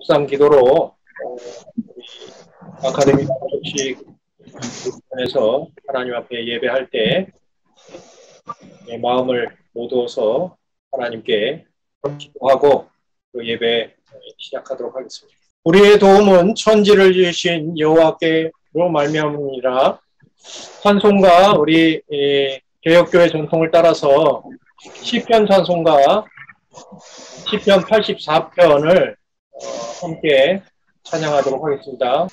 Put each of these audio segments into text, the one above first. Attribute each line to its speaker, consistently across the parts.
Speaker 1: 묵상 기도로 우리 아카데미 교육식에서 하나님 앞에 예배할 때 마음을 모두어서 하나님께 기도하고 그 예배 시작하도록 하겠습니다. 우리의 도움은 천지를 지으신 여호와께로 말미암으니라. 찬송가 우리 개혁교회 전통을 따라서 시편 찬송가 시편 84편을 함께 찬양하도록 하겠습니다.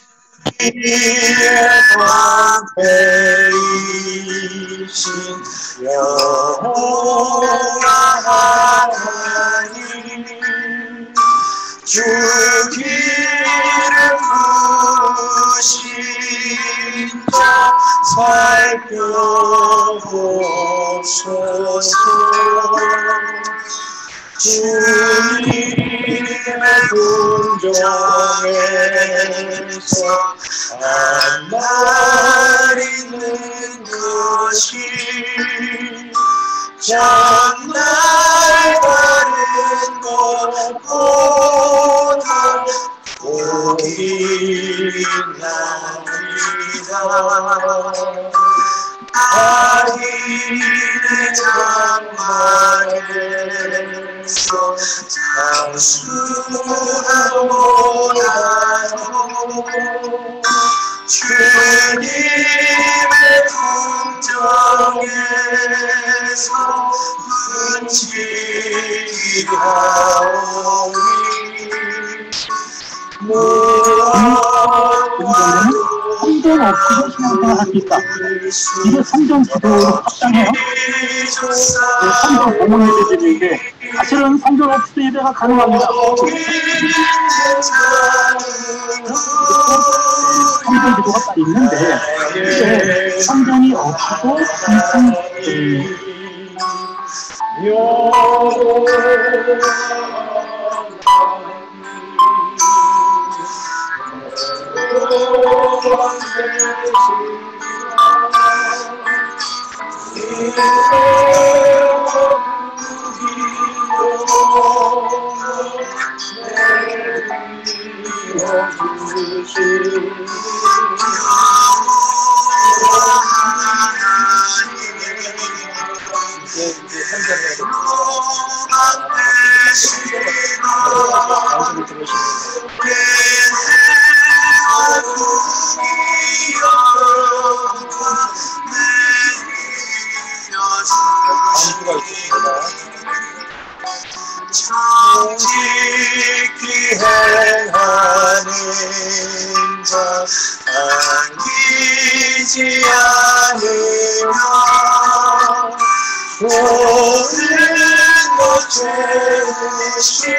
Speaker 1: 여호와 하나님 주 길을 부으신 자 살펴보소서. 주님의 궁정에서 한 마리는 것이 전날 다른 것보다 복이 나리라. 아기는 장막에서 장수하고나도 주님의 궁정에서 흔치리하오니
Speaker 2: 성전 없이도 신앙생활 할 수 있다. 이게 성전 기도로 합당해요. 성전 공헌 예배드리는데 사실은 성전 없이도 예배가 가능합니다. 성전 기도가 딱 있는데 이게 성전이 없이도
Speaker 1: 정직히 행하는 자 안기지 않으며 좋은 것 채우시는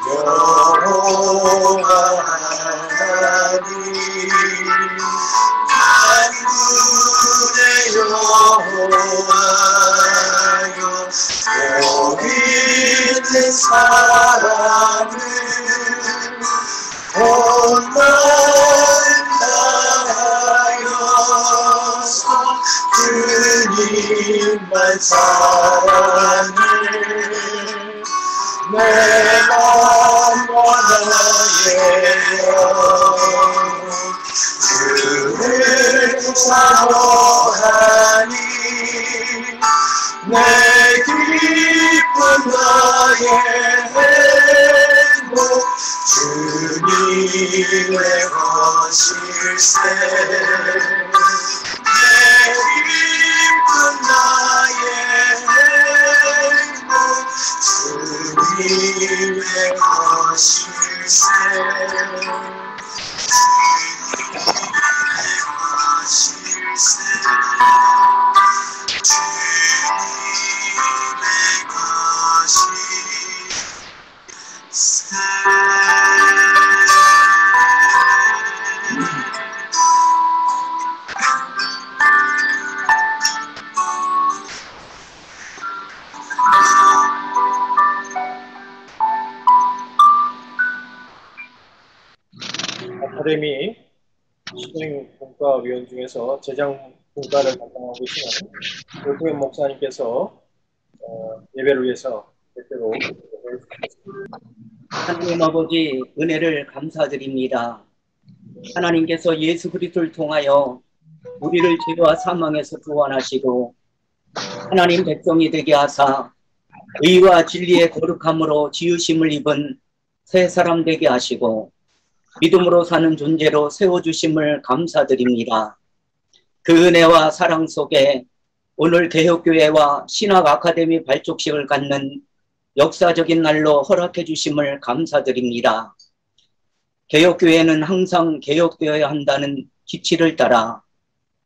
Speaker 1: 여호와 하나님 만군의 여호와여 여기 있는 사람은 온 마음 다하여서 주님만 사랑해. 내 마음과 나의 영 주를 사모하니 내 기쁜 나의 행복 주님의 것일세. 내 기쁜 나의 행복 주님의 것일세. 아카데미 시행분과위원 중에서 제장분과를 담당하고 계시는 오구현 목사님께서 예배를 위해서 대표로
Speaker 3: 하나님 아버지 은혜를 감사드립니다. 하나님께서 예수 그리스도를 통하여 우리를 죄와 사망에서 구원하시고 하나님 백성이 되게 하사 의와 진리의 거룩함으로 지으심을 입은 새 사람 되게 하시고 믿음으로 사는 존재로 세워주심을 감사드립니다. 그 은혜와 사랑 속에 오늘 개혁교회와 신학 아카데미 발족식을 갖는 역사적인 날로 허락해 주심을 감사드립니다. 개혁교회는 항상 개혁되어야 한다는 기치를 따라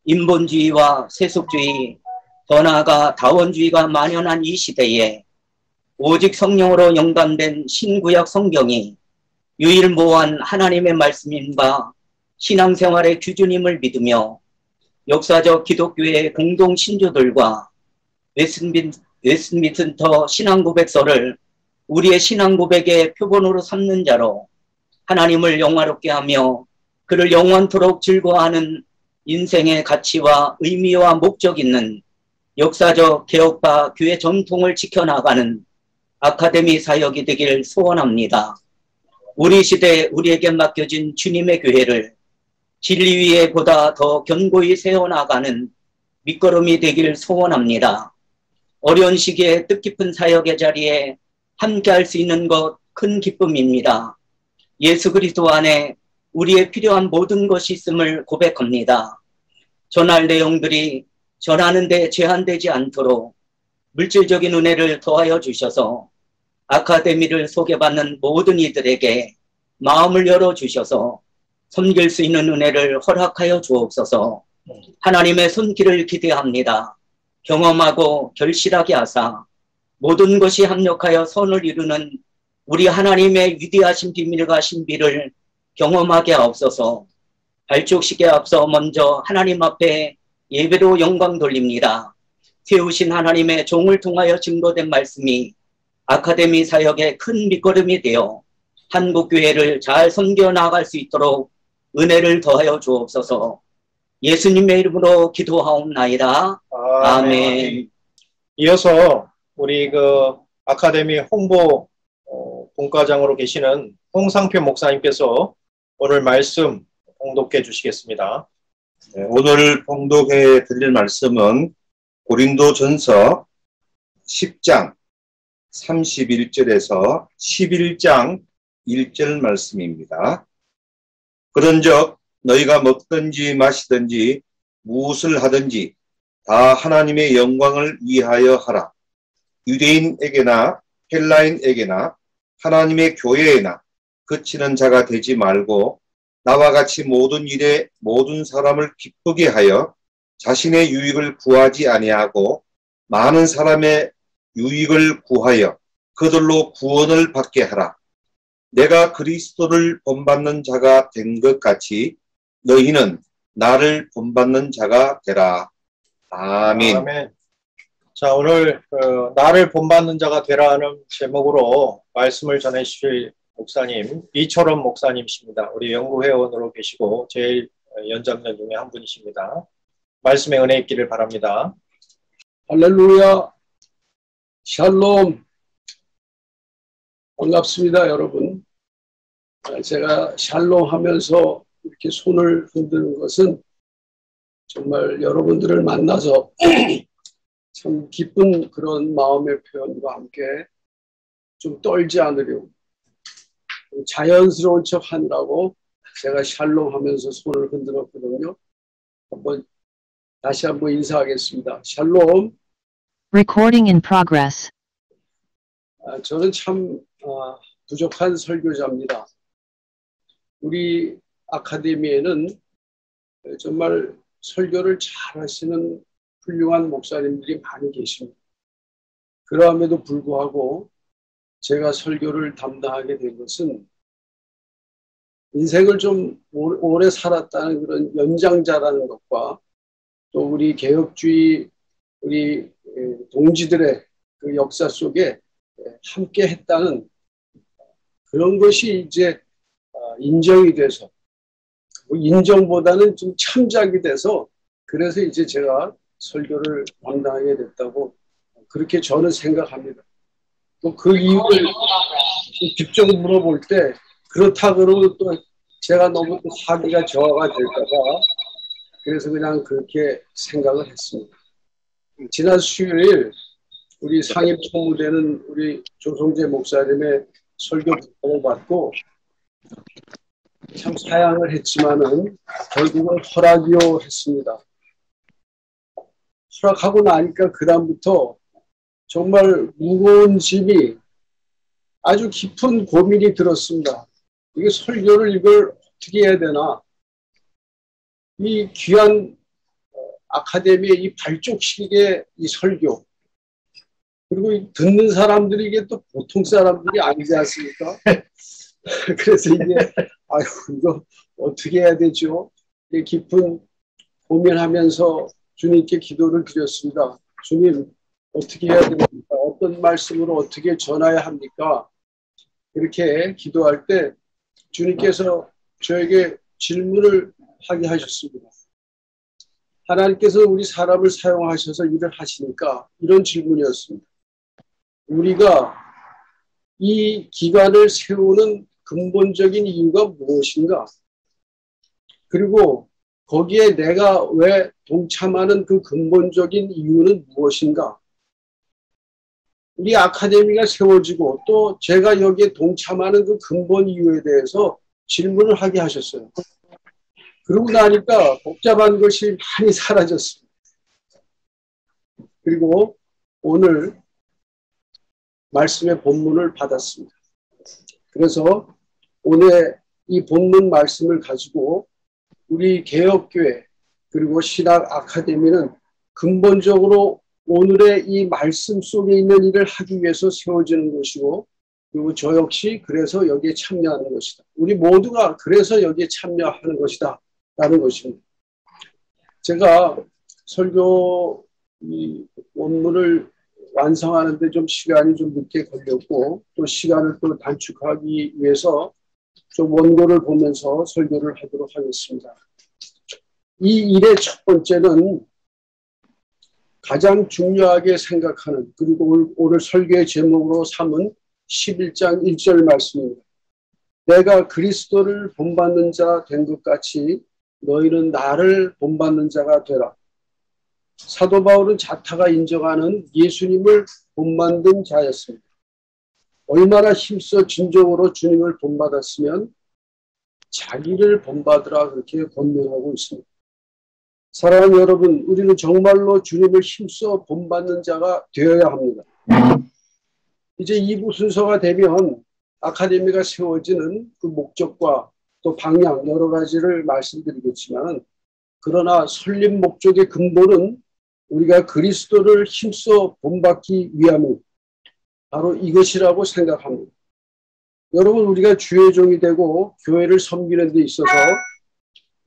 Speaker 3: 인본주의와 세속주의, 더 나아가 다원주의가 만연한 이 시대에 오직 성령으로 영감된 신구약 성경이 유일무한 하나님의 말씀인가 신앙생활의 기준임을 믿으며 역사적 기독교의 공동 신조들과 웨스트민스터 신앙고백서를 우리의 신앙고백의 표본으로 삼는 자로 하나님을 영화롭게 하며 그를 영원토록 즐거워하는 인생의 가치와 의미와 목적 있는 역사적 개혁과 교회 전통을 지켜나가는 아카데미 사역이 되길 소원합니다. 우리 시대에 우리에게 맡겨진 주님의 교회를 진리 위에 보다 더 견고히 세워나가는 밑거름이 되길 소원합니다. 어려운 시기에 뜻깊은 사역의 자리에 함께할 수 있는 것 큰 기쁨입니다. 예수 그리스도 안에 우리의 필요한 모든 것이 있음을 고백합니다. 전할 내용들이 전하는 데 제한되지 않도록 물질적인 은혜를 더하여 주셔서 아카데미를 소개받는 모든 이들에게 마음을 열어주셔서 섬길 수 있는 은혜를 허락하여 주옵소서. 하나님의 손길을 기대합니다. 경험하고 결실하게 하사 모든 것이 합력하여 선을 이루는 우리 하나님의 위대하신 비밀과 신비를 경험하게 하옵소서. 발족식에 앞서 먼저 하나님 앞에 예배로 영광 돌립니다. 세우신 하나님의 종을 통하여 증거된 말씀이 아카데미 사역의 큰 밑거름이 되어 한국교회를 잘 섬겨 나갈 수 있도록 은혜를 더하여 주옵소서. 예수님의 이름으로 기도하옵나이다. 아멘.
Speaker 1: 이어서 우리 아카데미 홍보 본과장으로 계시는 홍상표 목사님께서 오늘 말씀 봉독해 주시겠습니다.
Speaker 4: 네, 오늘 봉독해 드릴 말씀은 고린도전서 10장 31절에서 11장 1절 말씀입니다. 그런즉 너희가 먹든지 마시든지 무엇을 하든지 다 하나님의 영광을 위하여 하라. 유대인에게나 헬라인에게나 하나님의 교회에나 그치는 자가 되지 말고 나와 같이 모든 일에 모든 사람을 기쁘게 하여 자신의 유익을 구하지 아니하고 많은 사람의 유익을 구하여 그들로 구원을 받게 하라. 내가 그리스도를 본받는 자가 된 것 같이 너희는 나를 본받는 자가 되라. 아멘.
Speaker 1: 아멘. 자, 오늘 나를 본받는 자가 되라는 제목으로 말씀을 전해 주실 목사님 이철원 목사님이십니다. 우리 연구회원으로 계시고 제일 연장자 중에 한 분이십니다. 말씀의 은혜 있기를 바랍니다.
Speaker 5: 할렐루야. 샬롬. 반갑습니다, 여러분. 제가 샬롬 하면서 이렇게 손을 흔드는 것은 정말 여러분들을 만나서 참 기쁜 그런 마음의 표현과 함께 좀 떨지 않으려고 자연스러운 척 하느라고 제가 샬롬 하면서 손을 흔들었거든요. 다시 한번 인사하겠습니다. 샬롬.
Speaker 6: Recording in progress.
Speaker 5: 저는 참 부족한 설교자입니다. 우리 아카데미에는 정말 설교를 잘 하시는 훌륭한 목사님들이 많이 계십니다. 그럼에도 불구하고 제가 설교를 담당하게 된 것은 인생을 좀 오래 살았다는 그런 연장자라는 것과 또 우리 개혁주의 우리 동지들의 그 역사 속에 함께 했다는 그런 것이 이제 인정이 돼서 인정보다는 좀 참작이 돼서 그래서 이제 제가 설교를 담당하게 됐다고 그렇게 저는 생각합니다. 또 그 이유를 직접 물어볼 때 그렇다 그러면 또 제가 너무 또 사기가 저하가 될까봐 그래서 그냥 그렇게 생각을 했습니다. 지난 수요일 우리 상임 총무되는 우리 조성재 목사님의 설교 부탁을 받고 참 사양을 했지만은 결국은 허락이요 했습니다. 허락하고 나니까 그다음부터 정말 무거운 짐이 아주 깊은 고민이 들었습니다. 이게 설교를 이걸 어떻게 해야 되나? 이 귀한 아카데미의 이 발족식의 이 설교 그리고 듣는 사람들이 이게 또 보통 사람들이 아니지 않습니까? 그래서 이게 아유 이거 어떻게 해야 되죠? 깊은 고민하면서 주님께 기도를 드렸습니다. 주님 어떻게 해야 됩니까? 어떤 말씀으로 어떻게 전해야 합니까? 이렇게 기도할 때 주님께서 저에게 질문을 하게 하셨습니다. 하나님께서 우리 사람을 사용하셔서 일을 하시니까 이런 질문이었습니다. 우리가 이 기관을 세우는 근본적인 이유가 무엇인가? 그리고 거기에 내가 왜 동참하는 그 근본적인 이유는 무엇인가? 우리 아카데미가 세워지고 또 제가 여기에 동참하는 그 근본 이유에 대해서 질문을 하게 하셨어요. 그러고 나니까 복잡한 것이 많이 사라졌습니다. 그리고 오늘 말씀의 본문을 받았습니다. 그래서 오늘 이 본문 말씀을 가지고 우리 개혁교회 그리고 신학 아카데미는 근본적으로 오늘의 이 말씀 속에 있는 일을 하기 위해서 세워지는 것이고 그리고 저 역시 그래서 여기에 참여하는 것이다. 우리 모두가 그래서 여기에 참여하는 것이다. 라는 것입니다. 제가 설교 이 원문을 완성하는데 좀 시간이 좀 늦게 걸렸고 또 시간을 또 단축하기 위해서 좀 원고를 보면서 설교를 하도록 하겠습니다. 이 일의 첫 번째는 가장 중요하게 생각하는 그리고 오늘 설교의 제목으로 삼은 11장 1절 말씀입니다. 내가 그리스도를 본받는 자 된 것 같이 너희는 나를 본받는 자가 되라. 사도 바울은 자타가 인정하는 예수님을 본받는 자였습니다. 얼마나 힘써 진정으로 주님을 본받았으면 자기를 본받으라 그렇게 권면하고 있습니다. 사랑하는 여러분, 우리는 정말로 주님을 힘써 본받는 자가 되어야 합니다. 이제 2부 순서가 되면 아카데미가 세워지는 그 목적과 또 방향 여러 가지를 말씀드리겠지만 그러나 설립 목적의 근본은 우리가 그리스도를 힘써 본받기 위함이 바로 이것이라고 생각합니다. 여러분 우리가 주의 종이 되고 교회를 섬기는 데 있어서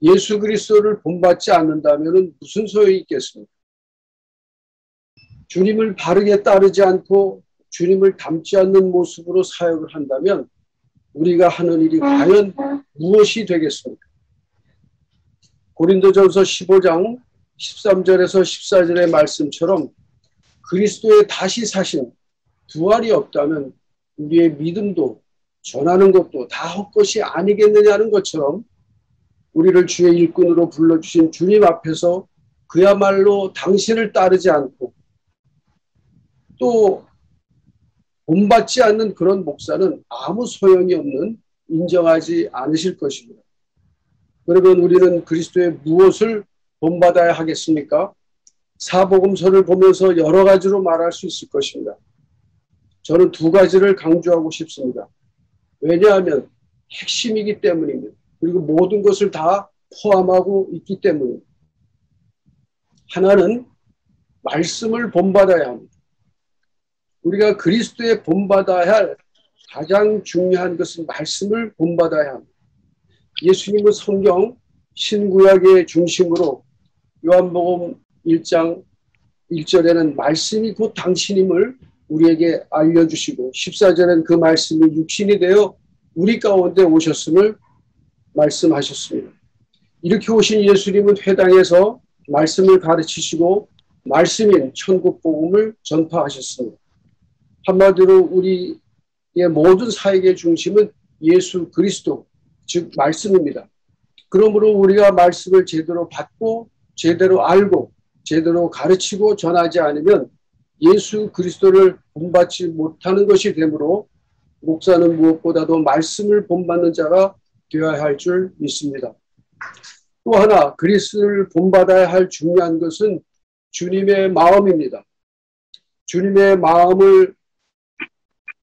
Speaker 5: 예수 그리스도를 본받지 않는다면 무슨 소용이 있겠습니까? 주님을 바르게 따르지 않고 주님을 닮지 않는 모습으로 사역을 한다면 우리가 하는 일이 과연 무엇이 되겠습니까? 고린도전서 15장 13절에서 14절의 말씀처럼 그리스도의 다시 사신 부활이 없다면 우리의 믿음도 전하는 것도 다 헛것이 아니겠느냐는 것처럼 우리를 주의 일꾼으로 불러주신 주님 앞에서 그야말로 당신을 따르지 않고 또 본받지 않는 그런 목사는 아무 소용이 없는 인정하지 않으실 것입니다. 그러면 우리는 그리스도의 무엇을 본받아야 하겠습니까? 사복음서를 보면서 여러 가지로 말할 수 있을 것입니다. 저는 두 가지를 강조하고 싶습니다. 왜냐하면 핵심이기 때문입니다. 그리고 모든 것을 다 포함하고 있기 때문입니다. 하나는 말씀을 본받아야 합니다. 우리가 그리스도에 본받아야 할 가장 중요한 것은 말씀을 본받아야 합니다. 예수님은 성경 신구약의 중심으로 요한복음 1장 1절에는 말씀이 곧 당신임을 우리에게 알려주시고 14절에는 그 말씀이 육신이 되어 우리 가운데 오셨음을 말씀하셨습니다. 이렇게 오신 예수님은 회당에서 말씀을 가르치시고 말씀인 천국 복음을 전파하셨습니다. 한마디로 우리 모든 사역의 중심은 예수 그리스도, 즉 말씀입니다. 그러므로 우리가 말씀을 제대로 받고 제대로 알고 제대로 가르치고 전하지 않으면 예수 그리스도를 본받지 못하는 것이 되므로 목사는 무엇보다도 말씀을 본받는 자가 되어야 할 줄 믿습니다. 또 하나 그리스도를 본받아야 할 중요한 것은 주님의 마음입니다. 주님의 마음을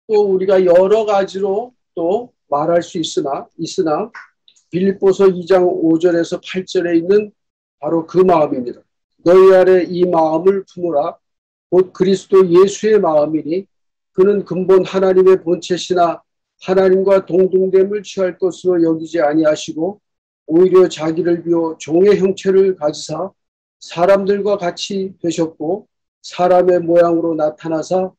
Speaker 5: 또 우리가 여러 가지로 또 말할 수 있으나 빌립보서 2장 5절에서 8절에 있는 바로 그 마음입니다. 너희 안에 이 마음을 품으라. 곧 그리스도 예수의 마음이니 그는 근본 하나님의 본체시나 하나님과 동등됨을 취할 것으로 여기지 아니하시고 오히려 자기를 비워 종의 형체를 가지사 사람들과 같이 되셨고 사람의 모양으로 나타나사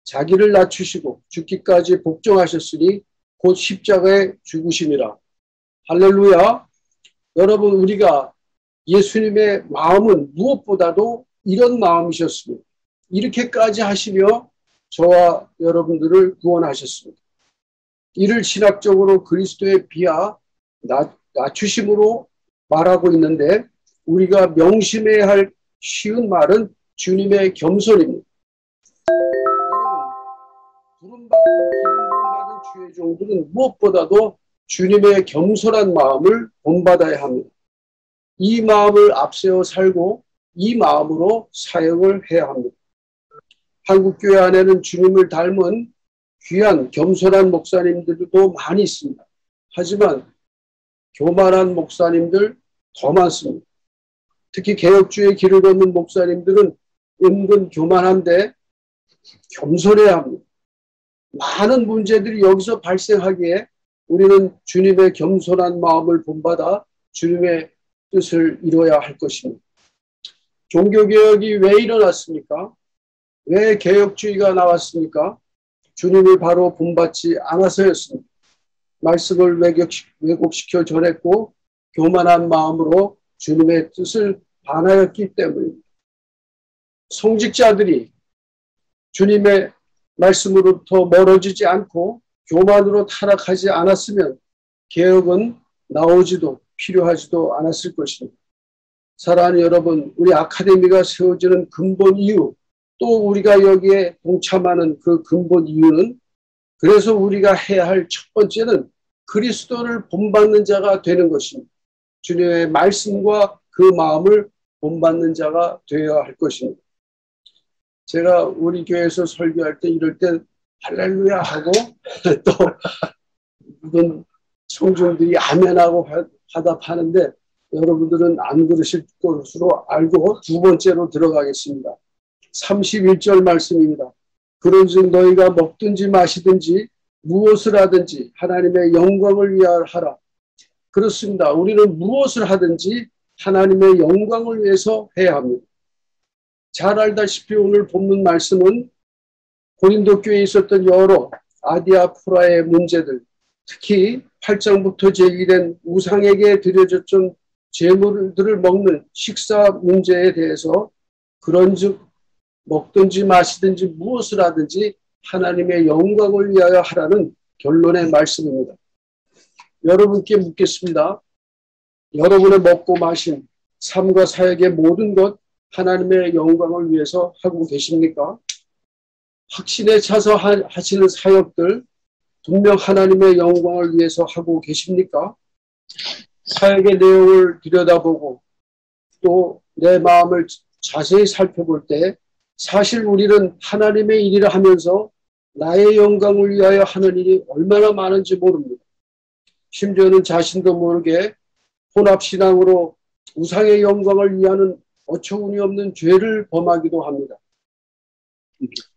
Speaker 5: 자기를 낮추시고 죽기까지 복종하셨으니 곧 십자가에 죽으심이라. 할렐루야. 여러분, 우리가 예수님의 마음은 무엇보다도 이런 마음이셨습니다. 이렇게까지 하시며 저와 여러분들을 구원하셨습니다. 이를 신학적으로 그리스도의 비하 낮추심으로 말하고 있는데 우리가 명심해야 할 쉬운 말은 주님의 겸손입니다. 부름받고 기름부음받은 주의 종들은 무엇보다도 주님의 겸손한 마음을 본받아야 합니다. 이 마음을 앞세워 살고 이 마음으로 사역을 해야 합니다. 한국교회 안에는 주님을 닮은 귀한 겸손한 목사님들도 많이 있습니다. 하지만 교만한 목사님들 더 많습니다. 특히 개혁주의 길을 걷는 목사님들은 은근 교만한데 겸손해야 합니다. 많은 문제들이 여기서 발생하기에 우리는 주님의 겸손한 마음을 본받아 주님의 뜻을 이뤄야 할 것입니다. 종교개혁이 왜 일어났습니까? 왜 개혁주의가 나왔습니까? 주님을 바로 본받지 않아서였습니다. 말씀을 왜곡시켜 전했고 교만한 마음으로 주님의 뜻을 반하였기 때문입니다. 성직자들이 주님의 말씀으로부터 멀어지지 않고 교만으로 타락하지 않았으면 개혁은 나오지도 필요하지도 않았을 것입니다. 사랑하는 여러분, 우리 아카데미가 세워지는 근본 이유, 또 우리가 여기에 동참하는 그 근본 이유는 그래서 우리가 해야 할 첫 번째는 그리스도를 본받는 자가 되는 것입니다. 주님의 말씀과 그 마음을 본받는 자가 되어야 할 것입니다. 제가 우리 교회에서 설교할 때 이럴 때 할렐루야 하고 또 모든 청중들이 아멘하고 화답하는데 여러분들은 안 그러실 것으로 알고 두 번째로 들어가겠습니다. 31절 말씀입니다. 그런즉 너희가 먹든지 마시든지 무엇을 하든지 하나님의 영광을 위하여 하라. 그렇습니다. 우리는 무엇을 하든지 하나님의 영광을 위해서 해야 합니다. 잘 알다시피 오늘 본문 말씀은 고린도 교회에 있었던 여러 아디아포라의 문제들, 특히 8장부터 제기된 우상에게 드려졌던 제물들을 먹는 식사 문제에 대해서 그런즉 먹든지 마시든지 무엇을 하든지 하나님의 영광을 위하여 하라는 결론의 말씀입니다. 여러분께 묻겠습니다. 여러분의 먹고 마신 삶과 사역의 모든 것 하나님의 영광을 위해서 하고 계십니까? 확신에 차서 하시는 사역들 분명 하나님의 영광을 위해서 하고 계십니까? 사역의 내용을 들여다보고 또 내 마음을 자세히 살펴볼 때 사실 우리는 하나님의 일이라 하면서 나의 영광을 위하여 하는 일이 얼마나 많은지 모릅니다. 심지어는 자신도 모르게 혼합신앙으로 우상의 영광을 위하는 어처구니 없는 죄를 범하기도 합니다.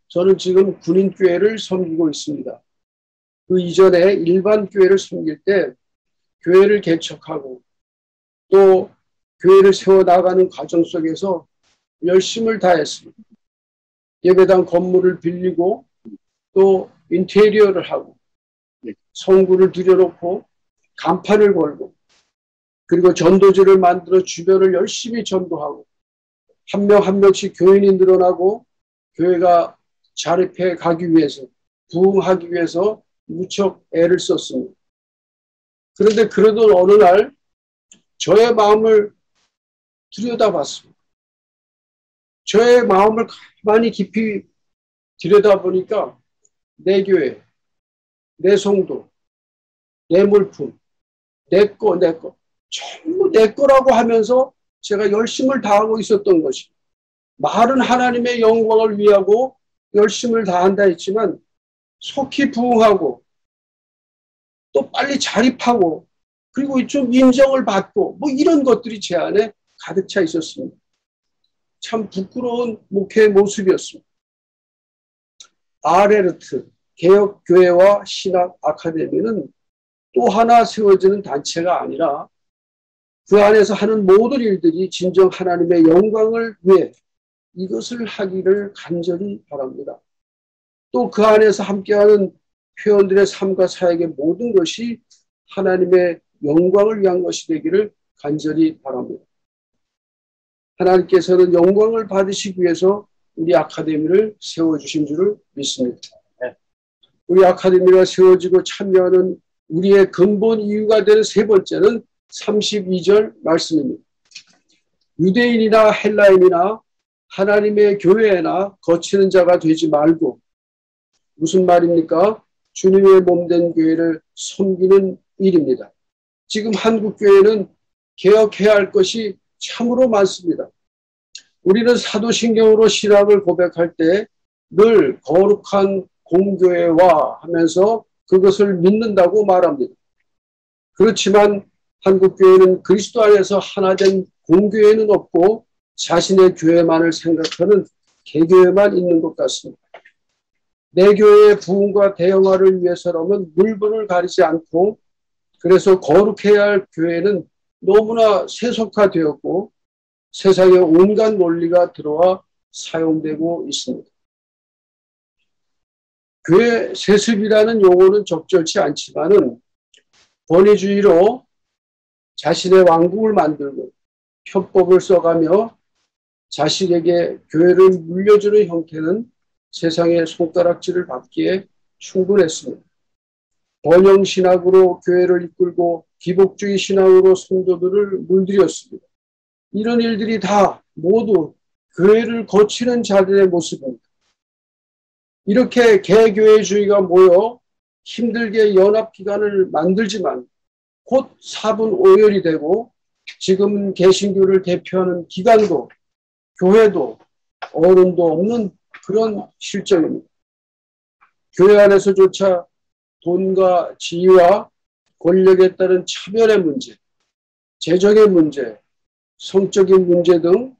Speaker 5: 저는 지금 군인교회를 섬기고 있습니다. 그 이전에 일반 교회를 섬길 때 교회를 개척하고 또 교회를 세워나가는 과정 속에서 열심을 다했습니다. 예배당 건물을 빌리고 또 인테리어를 하고 성구를 들여놓고 간판을 걸고 그리고 전도지를 만들어 주변을 열심히 전도하고 한 명 한 명씩 교인이 늘어나고 교회가 자립해 가기 위해서 부응하기 위해서 무척 애를 썼습니다. 그런데 그러던 어느 날 저의 마음을 들여다봤습니다. 저의 마음을 가만히 깊이 들여다보니까 내 교회, 내 성도, 내 물품, 내 거, 전부 내 거라고 하면서 제가 열심을 다하고 있었던 것이, 말은 하나님의 영광을 위하고 열심을 다한다 했지만 속히 부응하고 또 빨리 자립하고 그리고 좀 인정을 받고 뭐 이런 것들이 제 안에 가득 차 있었습니다. 참 부끄러운 목회의 모습이었습니다. 아레르트 개혁교회와 신학 아카데미는 또 하나 세워지는 단체가 아니라 그 안에서 하는 모든 일들이 진정 하나님의 영광을 위해 이것을 하기를 간절히 바랍니다. 또 그 안에서 함께하는 회원들의 삶과 사역의 모든 것이 하나님의 영광을 위한 것이 되기를 간절히 바랍니다. 하나님께서는 영광을 받으시기 위해서 우리 아카데미를 세워주신 줄을 믿습니다. 우리 아카데미가 세워지고 참여하는 우리의 근본 이유가 되는 세 번째는 32절 말씀입니다. 유대인이나 헬라인이나 하나님의 교회에나 거치는 자가 되지 말고, 무슨 말입니까? 주님의 몸된 교회를 섬기는 일입니다. 지금 한국 교회는 개혁해야 할 것이 참으로 많습니다. 우리는 사도신경으로 신학을 고백할 때 늘 거룩한 공교회와 하면서 그것을 믿는다고 말합니다. 그렇지만 한국교회는 그리스도 안에서 하나된 공교회는 없고 자신의 교회만을 생각하는 개교회만 있는 것 같습니다. 내 교회의 부흥과 대형화를 위해서라면 물분을 가리지 않고, 그래서 거룩해야 할 교회는 너무나 세속화되었고 세상에 온갖 논리가 들어와 사용되고 있습니다. 교회 세습이라는 용어는 적절치 않지만은 권위주의로 자신의 왕국을 만들고 편법을 써가며 자식에게 교회를 물려주는 형태는 세상의 손가락질을 받기에 충분했습니다. 번영신학으로 교회를 이끌고 기복주의 신앙으로 성도들을 물들였습니다. 이런 일들이 다 모두 교회를 거치는 자들의 모습입니다. 이렇게 개교회주의가 모여 힘들게 연합기관을 만들지만 곧 4분 5열이 되고 지금 개신교를 대표하는 기관도 교회도 어른도 없는 그런 실정입니다. 교회 안에서조차 돈과 지위와 권력에 따른 차별의 문제, 재정의 문제, 성적인 문제 등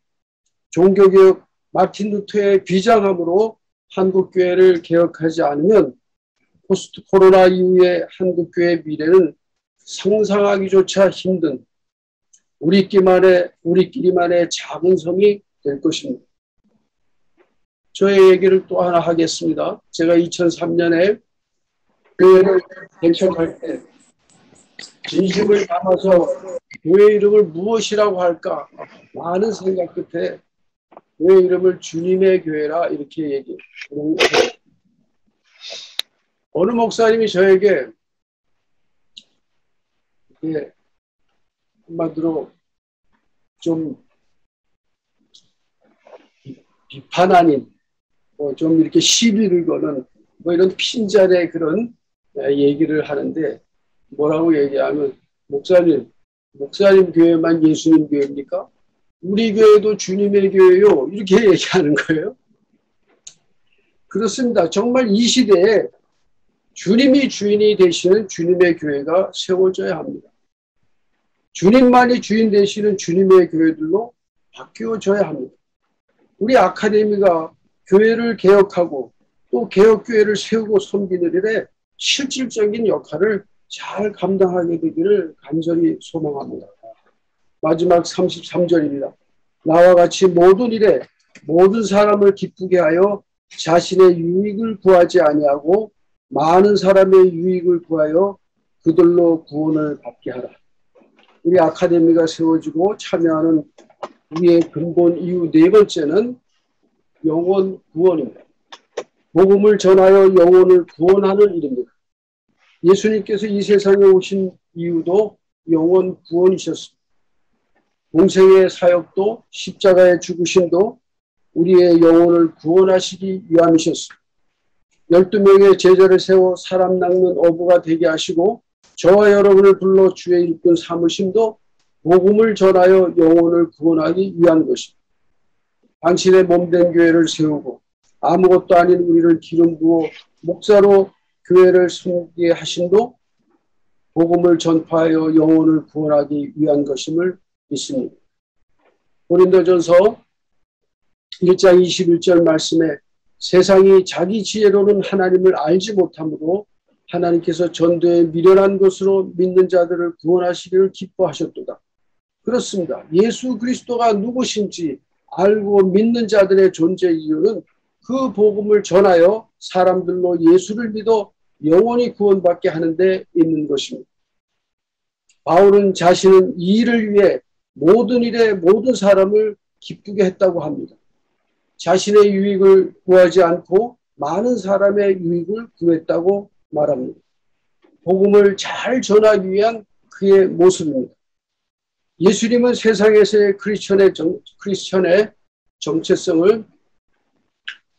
Speaker 5: 종교개혁 마틴 루터의 비장함으로 한국교회를 개혁하지 않으면 포스트 코로나 이후의 한국교회의 미래는 상상하기조차 힘든 우리끼리만의 작은 섬이 될 것입니다. 저의 얘기를 또 하나 하겠습니다. 제가 2003년에 교회를 개척할 때 진심을 담아서 교회 이름을 무엇이라고 할까 많은 생각 끝에 교회 이름을 주님의 교회라 이렇게 얘기해요. 어느 목사님이 저에게 한마디로 좀 비판 아닌 좀 이렇게 시비를 거는 이런 핀잔의 그런 얘기를 하는데, 뭐라고 얘기하면 목사님 교회만 예수님 교회입니까? 우리 교회도 주님의 교회요. 이렇게 얘기하는 거예요. 그렇습니다. 정말 이 시대에 주님이 주인이 되시는 주님의 교회가 세워져야 합니다. 주님만이 주인 되시는 주님의 교회들로 바뀌어져야 합니다. 우리 아카데미가 교회를 개혁하고 또 개혁교회를 세우고 섬기는 일에 실질적인 역할을 잘 감당하게 되기를 간절히 소망합니다. 마지막 33절입니다. 나와 같이 모든 일에 모든 사람을 기쁘게 하여 자신의 유익을 구하지 아니하고 많은 사람의 유익을 구하여 그들로 구원을 받게 하라. 우리 아카데미가 세워지고 참여하는 우리의 근본 이유 네 번째는 영혼 구원입니다. 복음을 전하여 영혼을 구원하는 일입니다. 예수님께서 이 세상에 오신 이유도 영혼 구원이셨습니다. 공생의 사역도 십자가의 죽으심도 우리의 영혼을 구원하시기 위함이셨습니다. 12명의 제자를 세워 사람 낚는 어부가 되게 하시고 저와 여러분을 불러 주의 일꾼 삼으심도 복음을 전하여 영혼을 구원하기 위한 것입니다. 당신의 몸된 교회를 세우고 아무것도 아닌 우리를 기름 부어 목사로 교회를 섬기게 하심도 복음을 전파하여 영혼을 구원하기 위한 것임을 믿습니다. 고린도전서 1장 21절 말씀에 세상이 자기 지혜로는 하나님을 알지 못하므로 하나님께서 전도에 미련한 것으로 믿는 자들을 구원하시기를 기뻐하셨도다. 그렇습니다. 예수 그리스도가 누구신지 알고 믿는 자들의 존재 이유는 그 복음을 전하여 사람들로 예수를 믿어 영원히 구원받게 하는 데 있는 것입니다. 바울은 자신은 이 일을 위해 모든 일에 모든 사람을 기쁘게 했다고 합니다. 자신의 유익을 구하지 않고 많은 사람의 유익을 구했다고 말합니다. 복음을 잘 전하기 위한 그의 모습입니다. 예수님은 세상에서의 크리스천의 정체성을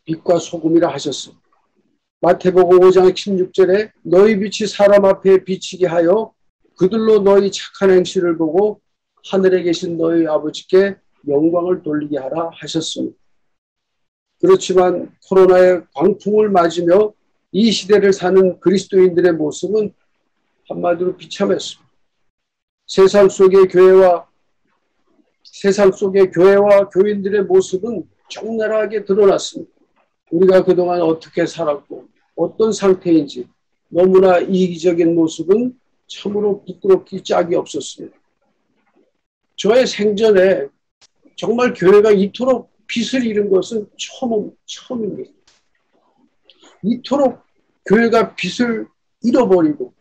Speaker 5: 빛과 소금이라 하셨습니다. 마태복음 5장 16절에 너희 빛이 사람 앞에 비치게 하여 그들로 너희 착한 행실을 보고 하늘에 계신 너희 아버지께 영광을 돌리게 하라 하셨습니다. 그렇지만 코로나의 광풍을 맞으며 이 시대를 사는 그리스도인들의 모습은 한마디로 비참했습니다. 세상 속의 교회와 교인들의 모습은 적나라하게 드러났습니다. 우리가 그동안 어떻게 살았고 어떤 상태인지 너무나 이기적인 모습은 참으로 부끄럽기 짝이 없었습니다. 저의 생전에 정말 교회가 이토록 빛을 잃은 것은 처음입니다. 이토록 교회가 빛을 잃어버리고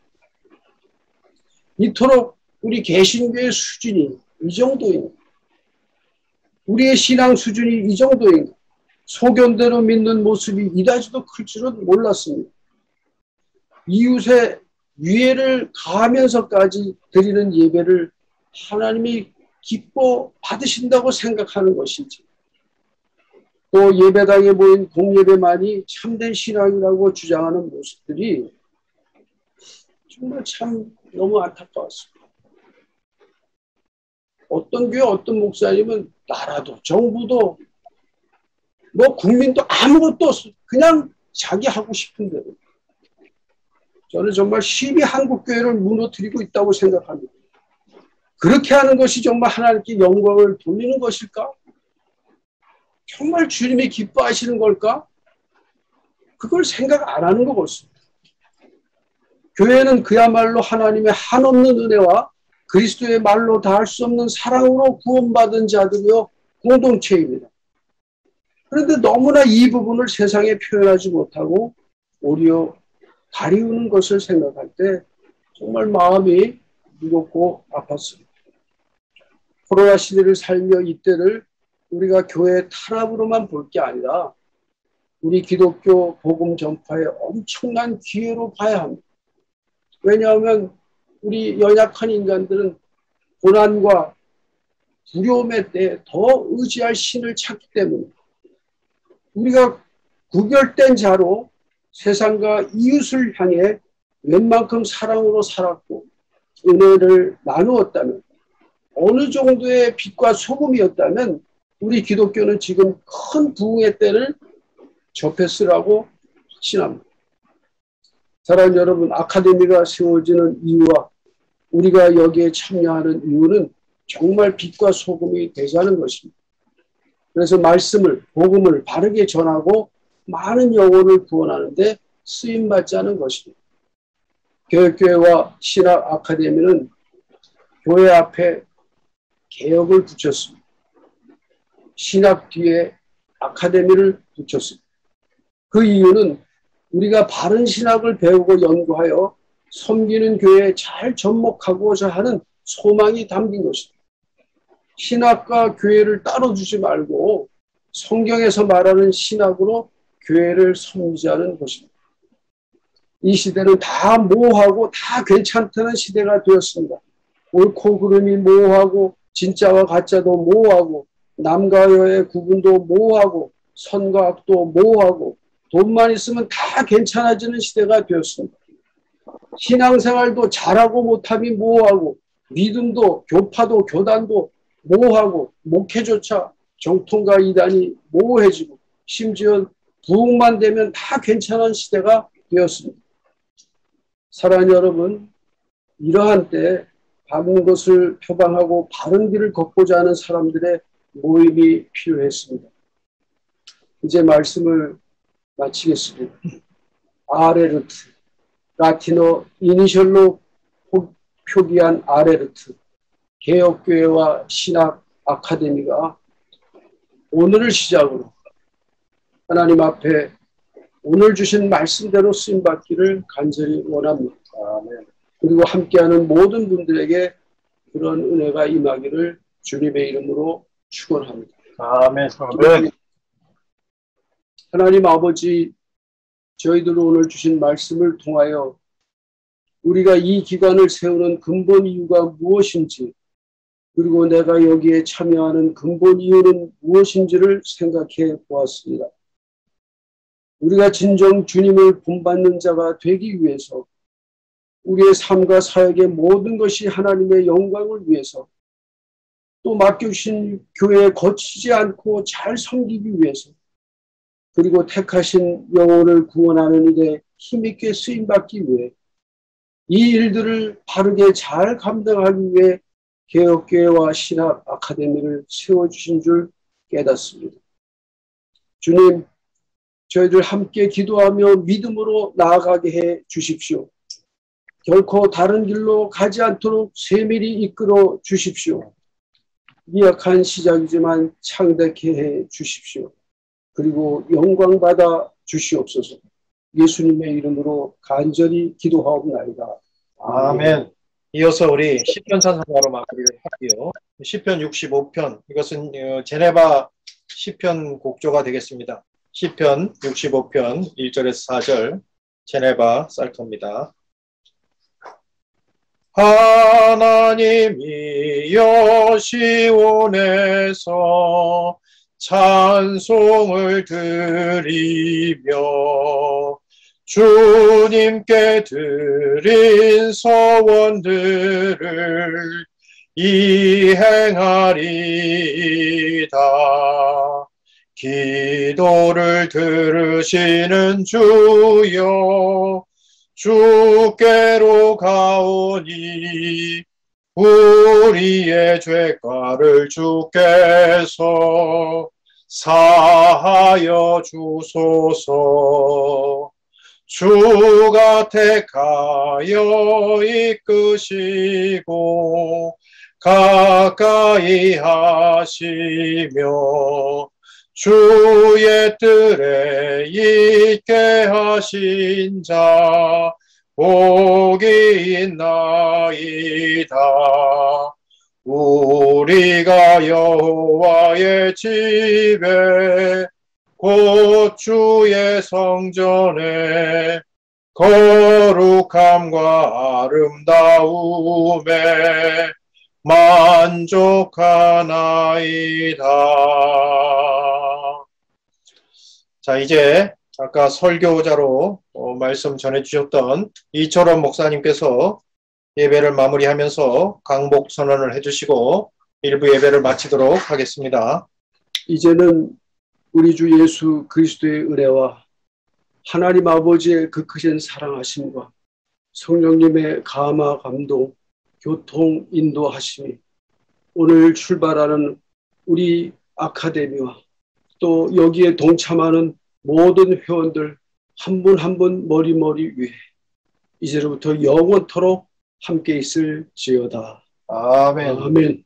Speaker 5: 이토록 우리 개신교의 수준이 이 정도인가, 우리의 신앙 수준이 이 정도인가, 소견대로 믿는 모습이 이다지도 클 줄은 몰랐습니다. 이웃의 위해를 가하면서까지 드리는 예배를 하나님이 기뻐 받으신다고 생각하는 것인지, 또 예배당에 모인 공예배만이 참된 신앙이라고 주장하는 모습들이 정말 참 너무 안타까웠습니다. 어떤 교회 어떤 목사님은 나라도 정부도 국민도 아무것도 없어, 그냥 자기 하고 싶은 대로. 저는 정말 심히 한국교회를 무너뜨리고 있다고 생각합니다. 그렇게 하는 것이 정말 하나님께 영광을 돌리는 것일까? 정말 주님이 기뻐하시는 걸까? 그걸 생각 안 하는 것 같습니다. 교회는 그야말로 하나님의 한없는 은혜와 그리스도의 말로 다할 수 없는 사랑으로 구원받은 자들이요 공동체입니다. 그런데 너무나 이 부분을 세상에 표현하지 못하고 오히려 가리우는 것을 생각할 때 정말 마음이 무겁고 아팠습니다. 코로나 시대를 살며 이때를 우리가 교회 탄압으로만 볼 게 아니라 우리 기독교 복음 전파의 엄청난 기회로 봐야 합니다. 왜냐하면 우리 연약한 인간들은 고난과 두려움의 때에 더 의지할 신을 찾기 때문에 우리가 구별된 자로 세상과 이웃을 향해 웬만큼 사랑으로 살았고 은혜를 나누었다면, 어느 정도의 빛과 소금이었다면 우리 기독교는 지금 큰 부흥의 때를 접했으라고 확신합니다. 사랑하는 여러분, 아카데미가 세워지는 이유와 우리가 여기에 참여하는 이유는 정말 빛과 소금이 되자는 것입니다. 그래서 말씀을, 복음을 바르게 전하고 많은 영혼을 구원하는 데 쓰임받자는 것입니다. 교육교회와 신학 아카데미는 교회 앞에 개혁을 붙였습니다. 신학 뒤에 아카데미를 붙였습니다. 그 이유는 우리가 바른 신학을 배우고 연구하여 섬기는 교회에 잘 접목하고자 하는 소망이 담긴 것입니다. 신학과 교회를 따로 두지 말고 성경에서 말하는 신학으로 교회를 섬기자는 것입니다. 이 시대는 다 모호하고 다 괜찮다는 시대가 되었습니다. 옳고 그름이 모호하고 진짜와 가짜도 모호하고 남과 여의 구분도 모호하고 선과 악도 모호하고 돈만 있으면 다 괜찮아지는 시대가 되었습니다. 신앙생활도 잘하고 못함이 모호하고 믿음도 교파도 교단도 모호하고 목회조차 정통과 이단이 모호해지고 심지어 부흥만 되면 다 괜찮은 시대가 되었습니다. 사랑하는 여러분, 이러한 때 바른 것을 표방하고 바른 길을 걷고자 하는 사람들의 모임이 필요했습니다. 이제 말씀을 마치겠습니다. 아레르트, 라틴어 이니셜로 표기한 아레르트, 개혁교회와 신학 아카데미가 오늘을 시작으로 하나님 앞에 오늘 주신 말씀대로 쓰임받기를 간절히 원합니다. 그리고 함께하는 모든 분들에게 그런 은혜가 임하기를 주님의 이름으로 축원합니다.
Speaker 1: 아멘.
Speaker 5: 하나님 아버지, 저희들 오늘 주신 말씀을 통하여 우리가 이 기관을 세우는 근본 이유가 무엇인지, 그리고 내가 여기에 참여하는 근본 이유는 무엇인지를 생각해 보았습니다. 우리가 진정 주님을 본받는 자가 되기 위해서, 우리의 삶과 사역의 모든 것이 하나님의 영광을 위해서, 또 맡겨주신 교회에 거치지 않고 잘 섬기기 위해서, 그리고 택하신 영혼을 구원하는 일에 힘있게 쓰임받기 위해, 이 일들을 바르게 잘 감당하기 위해 개혁교회와 신학 아카데미를 세워주신 줄 깨닫습니다. 주님, 저희들 함께 기도하며 믿음으로 나아가게 해 주십시오. 결코 다른 길로 가지 않도록 세밀히 이끌어 주십시오. 미약한 시작이지만 창대케 해 주십시오. 그리고 영광받아 주시옵소서. 예수님의 이름으로 간절히 기도하옵나이다.
Speaker 1: 아멘. 이어서 우리 시편 찬송가로 마무리를 할게요. 시편 65편, 이것은 제네바 시편 곡조가 되겠습니다. 시편 65편 1절에서 4절 제네바 쌀터입니다. 하나님이여 시온에서 찬송을 드리며 주님께 드린 서원들을 이행하리이다. 기도를 들으시는 주여 주께로 가오니 우리의 죄가를 주께서 사하여 주소서. 주가 택하여 이끄시고 가까이 하시며 주의 뜰에 있게 하신 자 복이 있나이다. 우리가 여호와의 집에 곧 주의 성전에 거룩함과 아름다움에 만족하나이다. 자, 이제 아까 설교자로 말씀 전해주셨던 이철원 목사님께서 예배를 마무리하면서 강복 선언을 해주시고 일부 예배를 마치도록 하겠습니다.
Speaker 5: 이제는 우리 주 예수 그리스도의 은혜와 하나님 아버지의 그 크신 사랑하심과 성령님의 감화 감동, 교통 인도하심이 오늘 출발하는 우리 아카데미와 또 여기에 동참하는 모든 회원들 한 분 한 분 머리머리 위에 이제로부터 영원토록 함께 있을지어다.
Speaker 1: 아멘.
Speaker 5: 아멘.